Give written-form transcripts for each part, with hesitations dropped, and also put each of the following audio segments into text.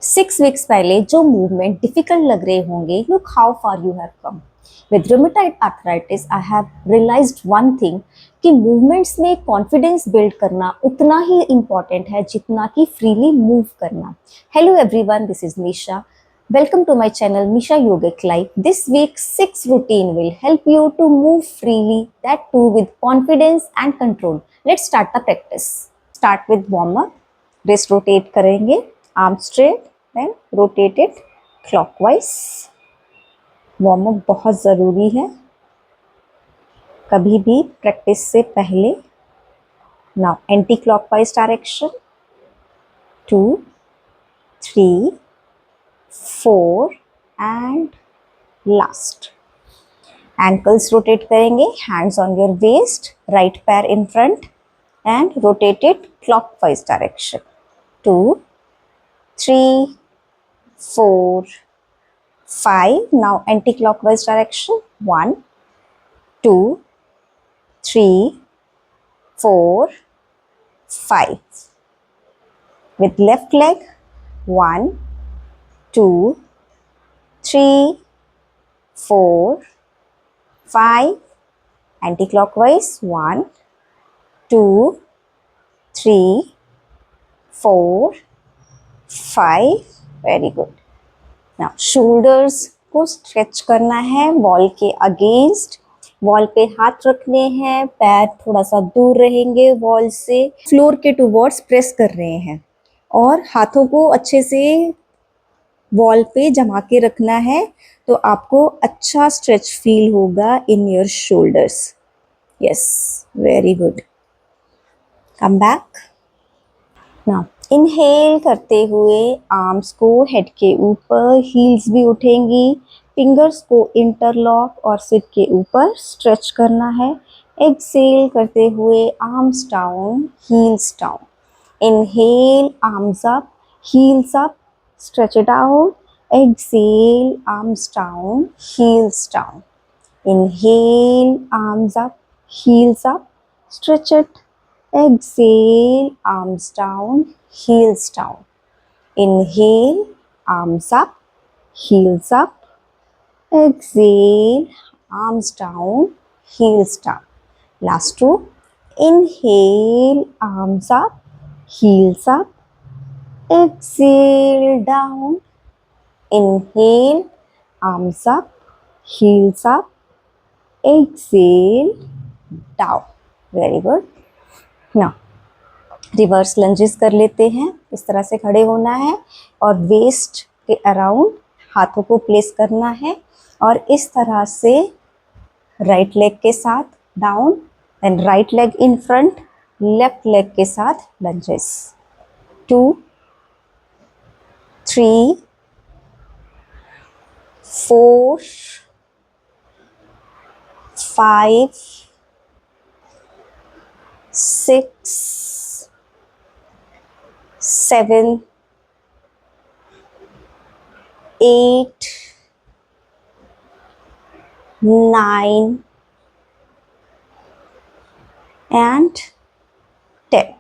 6 weeks पहले जो movement difficult लग रहे होंगे, look how far you have come. With rheumatoid arthritis I have realised one thing कि मूवमेंट्स में कॉन्फिडेंस बिल्ड करना उतना ही इम्पॉर्टेंट है जितना कि फ्रीली मूव करना। Hello everyone, this is Nisha. Welcome to my channel Nisha Yogic Life. This week's 6 routine will help you to move freely, that too with confidence and control. Let's start the practice. Start with warm up. Wrist rotate करेंगे, arm straight, then rotate it clockwise. Warm up बहुत ज़रूरी है कभी भी practice से पहले. Now anti-clockwise direction. 2, 3, 4 and last. Ankles rotate करेंगे, hands on your waist, right पैर in front and rotate it clockwise direction. 2, 3, 4, 5. Now anti-clockwise direction. 1, 2, 3, 4, 5. With left leg. 1, 2, 3, 4, 5. Anti-clockwise. 1, 2, 3, 4, 5. Very good. Now shoulders को stretch करना है wall के against. Wall पे हाथ रखने हैं, पैर थोड़ा सा दूर रहेंगे वॉल से, फ्लोर के टुवर्ड्स प्रेस कर रहे हैं और हाथों को अच्छे से वॉल पे जमा के रखना है तो आपको अच्छा स्ट्रेच फील होगा in your shoulders. Yes, very good. Come back. Now inhale करते हुए आर्म्स को हेड के ऊपर, हील्स भी उठेंगी, फिंगर्स को इंटरलॉक और सिर के ऊपर स्ट्रेच करना है. एक्सेल करते हुए arms down, heels down. Inhale, arms up, heels up, stretch it out. Exhale, arms down, heels down. Inhale, arms up, heels up, stretch it. Exhale, arms down, heels down. Inhale, arms up, heels up. Exhale, arms down, heels down. Last two. Inhale, arms up, heels up. Exhale, down. Inhale, arms up, heels up. Exhale, down. Very good. Now reverse lunges कर लेते हैं. इस तरह से खड़े होना है और वेस्ट के अराउंड हाथों को प्लेस करना है और इस तरह से राइट लेग के साथ down and right leg in front, left leg के साथ लंजेस. 2, 3, 4, 5, 6, 7, 8, 9 and 10.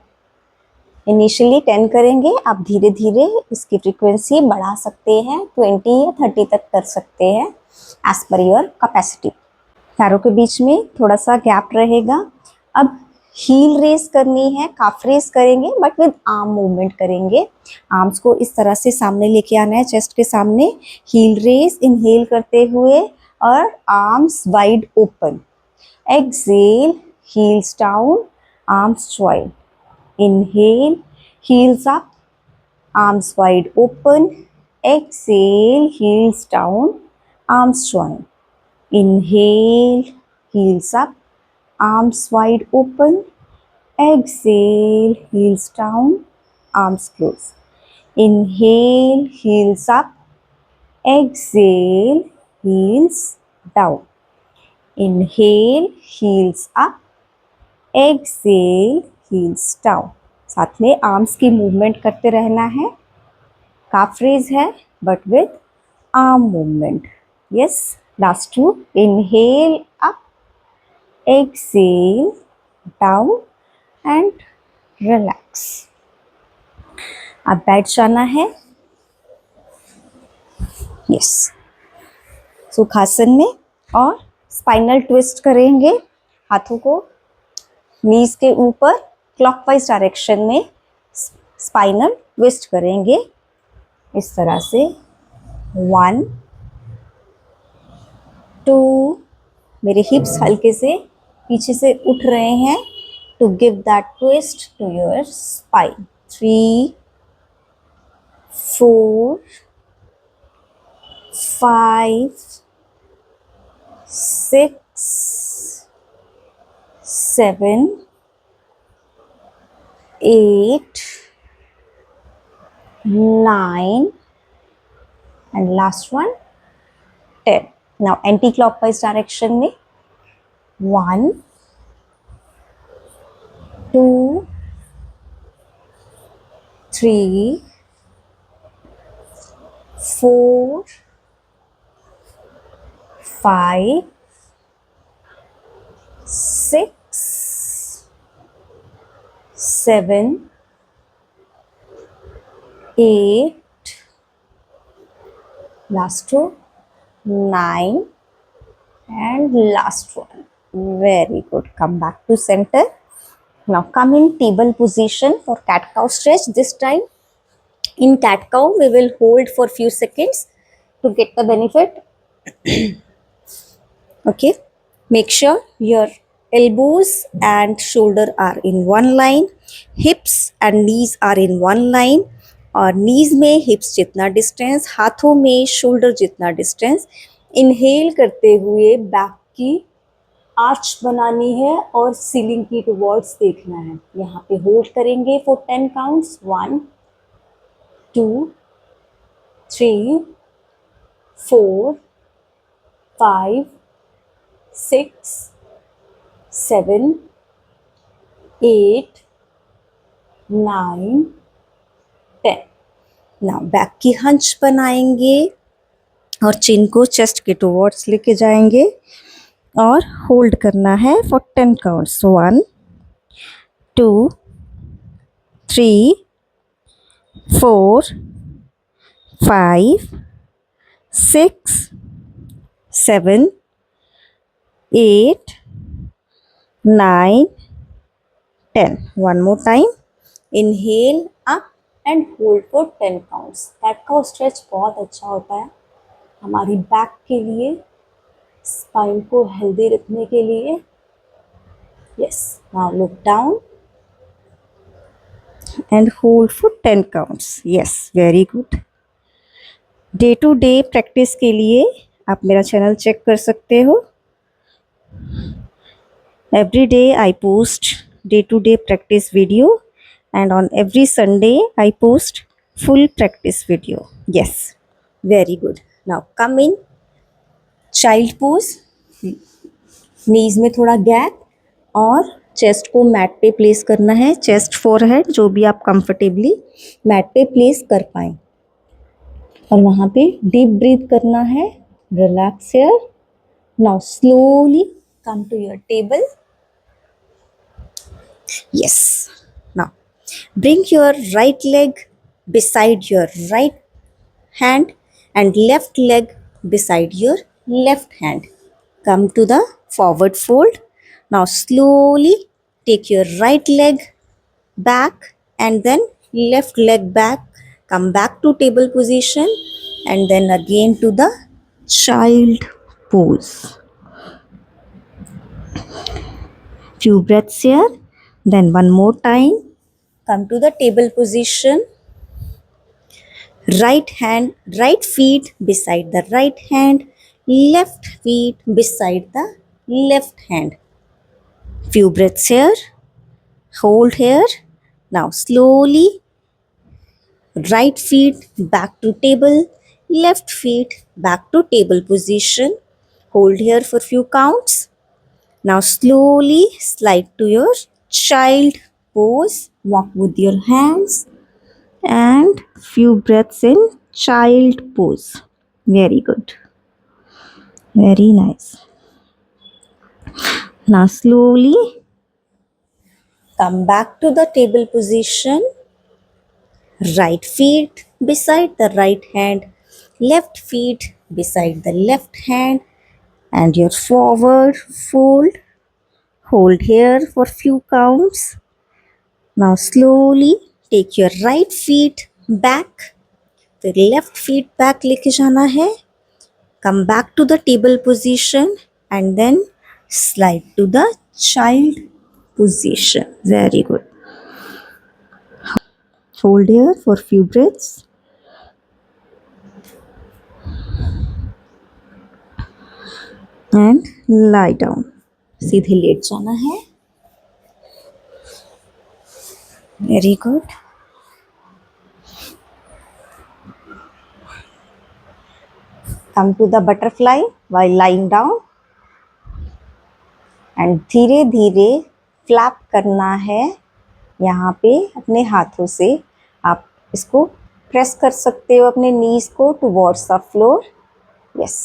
इनिशियली 10 करेंगे, आप धीरे धीरे इसकी फ्रीक्वेंसी बढ़ा सकते हैं, 20 या 30 तक कर सकते हैं एज पर योर कैपेसिटी. पैरों के बीच में थोड़ा सा गैप रहेगा. अब हील रेस करनी है, काफ रेस करेंगे बट विद आर्म मूवमेंट करेंगे. आर्म्स को इस तरह से सामने लेके आना है, चेस्ट के सामने. हील रेस, इनहेल करते हुए और arms wide open. Exhale, heels down, arms join. Inhale, heels up, arms wide open. Exhale, heels down, arms join. Inhale, heels up, arms wide open. Exhale, heels down, arms close. Inhale, heels up. Exhale, heels down. Inhale, heels up. Exhale, heels down. साथ में arms की movement करते रहना है. Calf raise है but with arm movement. Yes, last two. Inhale up, exhale down and relax. अब बैठ जाना है. यस, सुखासन में। और स्पाइनल ट्विस्ट करेंगे, हाथों को नीज के ऊपर क्लॉकवाइज डायरेक्शन में स्पाइनल ट्विस्ट करेंगे इस तरह से। 1 2, मेरे हिप्स हल्के से पीछे से उठ रहे हैं to give that twist to your spine. 3 4 5 6 7 8 9 and last one 10. Now anti-clockwise direction में 1 2 3 4 5 6 7 8, last two 9 and last one. Very good. Come back to center. Now come in table position for cat cow stretch. This time in cat cow we will hold for few seconds to get the benefit. Okay, make sure your elbows and shoulder are in one line, hips and knees are in one line, और नीज में हिप्स जितना distance, हाथों में shoulder जितना distance. Inhale करते हुए back की arch बनानी है और सीलिंग की टुवर्ड्स देखना है। यहाँ पे होल्ड करेंगे फॉर 10 काउंट्स। 1 2 3 4 5 6 7 8 9 10। नाउ बैक की हंच बनाएंगे और चिन को चेस्ट के टुवर्ड्स लेके जाएंगे और होल्ड करना है for 10 counts. 1 2 3 4 5 6 7 8 9 10। One more time. Inhale up and hold for 10 counts. Cat cow stretch बहुत अच्छा होता है हमारी बैक के लिए, स्पाइन को हेल्दी रखने के लिए। Yes. Now look down and hold for 10 counts. Yes, very good. Day to day practice के लिए आप मेरा चैनल चेक कर सकते हो। Every day I post day to day practice video, and on every Sunday I post full practice video. Yes, very good. Now come in child pose. knees में थोड़ा gap और चेस्ट को mat पे place करना है। Chest forehead जो भी आप कंफर्टेबली मैट पे प्लेस कर पाए, और वहाँ पे डीप ब्रीथ करना है। Relax here. Now slowly come to your table. Yes. Now bring your right leg beside your right hand and left leg beside your left hand. Come to the forward fold. Now slowly take your right leg back and then left leg back. Come back to table position and then again to the child pose. Few breaths here. Then one more time, come to the table position. Right hand, right feet beside the right hand, left feet beside the left hand. Few breaths here. Hold here. Now slowly, right feet back to table, left feet back to table position. Hold here for few counts. Now slowly slide to your child pose. Walk with your hands and few breaths in child pose. Very good. Very nice. Now slowly come back to the table position. Right feet beside the right hand, left feet beside the left hand and your forward fold. Hold here for few counts. Now slowly take your right feet back. फिर left feet back लेके जाना है. Come back to the table position and then slide to the child position. Very good. Hold here for few breaths. And lie down. सीधे late जाना है. Very good. Come to the butterfly while lying down. And धीरे धीरे flap करना है. यहाँ पे अपने हाथों से आप इसको प्रेस कर सकते हो अपने नीज को towards the floor. Yes.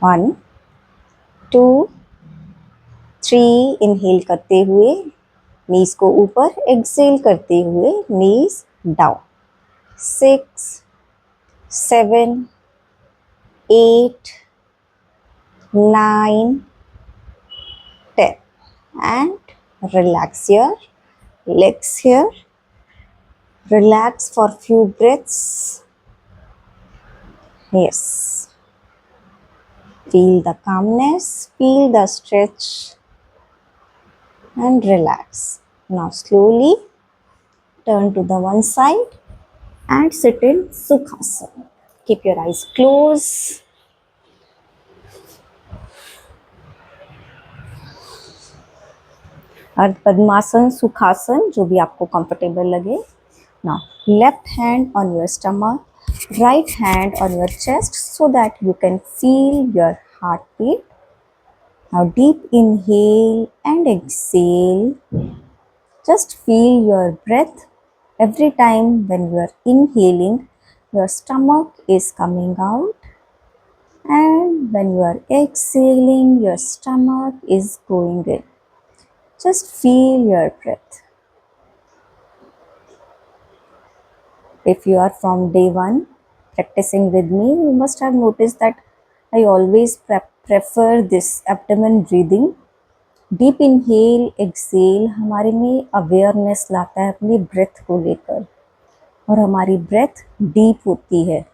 1 2 3 inhale करते हुए नीज को ऊपर, एक्सेल करते हुए नीज down. 6 7 8 9 10 and relax your legs here. Relax for few breaths. Yes. Feel the calmness, feel the stretch and relax. Now slowly turn to the one side and sit in Sukhasana. Keep your eyes closed. अर्ध पद्मासन, सुखासन, जो भी आपको comfortable लगे. Now left hand on your stomach, right hand on your chest so that you can feel your heartbeat. Now deep inhale and exhale. Just feel your breath. Every time when you are inhaling, your stomach is coming out, and when you are exhaling, your stomach is going in. Just feel your breath. If you are from day one practicing with me, you must have noticed that I always prefer this abdomen breathing. Deep inhale, exhale हमारे में awareness लाता है अपनी breath को लेकर, और हमारी breath deep होती है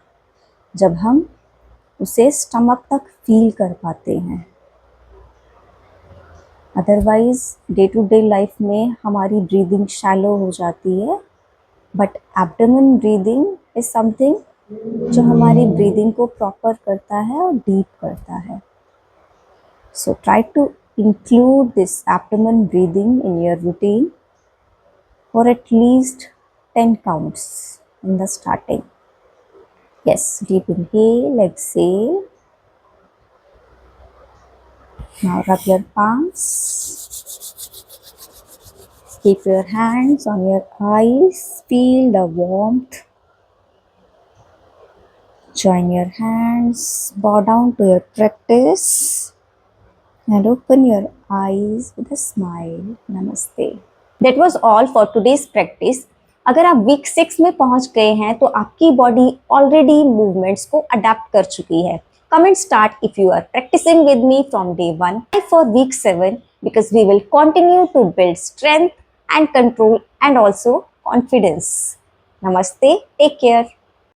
जब हम उसे stomach तक feel कर पाते हैं. Otherwise day to day life में हमारी ब्रीदिंग शैलो हो जाती है, but abdomen breathing is something जो हमारी ब्रीदिंग को प्रॉपर करता है और डीप करता है. So try to include this abdomen breathing in your routine for at least 10 counts in the starting. Yes. Deep inhale, exhale. Now rub your palms. Keep your hands on your eyes. Feel the warmth. Join your hands. Bow down to your practice. And open your eyes with a smile. Namaste. That was all for today's practice. अगर आप week 6 में पहुंच गए हैं तो आपकी body already movements को adapt कर चुकी है. Comment start if you are practicing with me from day 1 for week 7, because we will continue to build strength and control and also confidence. Namaste. Take care.